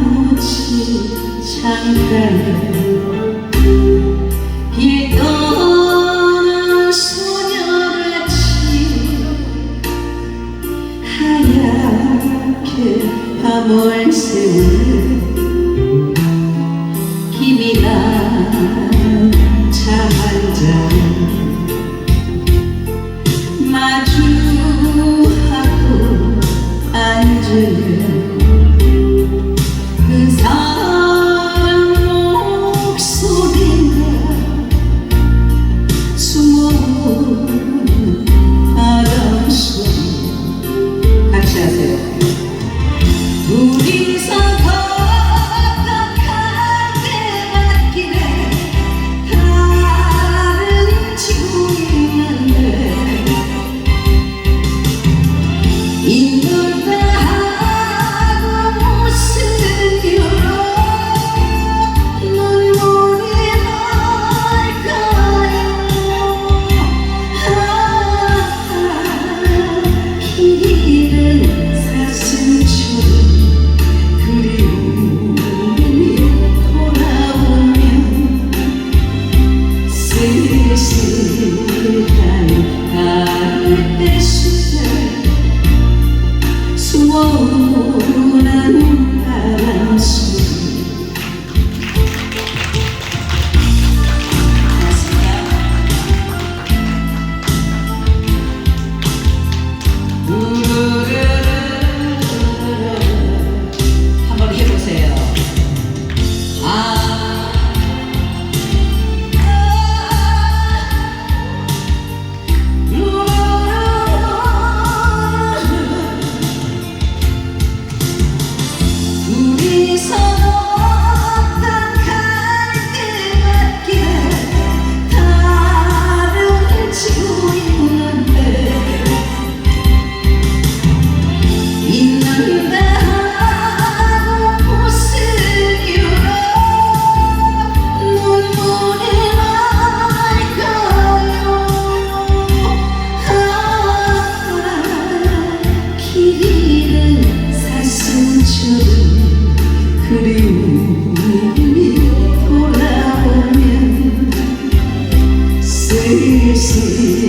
콩나무치 창가에 길 떠난 소녀같이 하얗게 밤을 새우는 김이 난 차 한 잔 마주하고 앉으면 그 사람 목소리가 숨어오는 바람소리. 같이 하세요. 둘이서 걷다갈 때 갓길에 다른 지구 있는데 있는다 하고 무슨 이유로 눈물이 날까요? 길은 사슴처럼 그리움이 돌아오면 쓸쓸한 가을때 숲에 숨어오는 바람소리. 한번 해보세요. 둘이서 걷다갈 때 갓길에 다른 지구 있는데 있는다 하고 무슨 이유로 눈물이 날까요? 길 잃은 사슴처럼 그리움이 돌아오면 쓸쓸한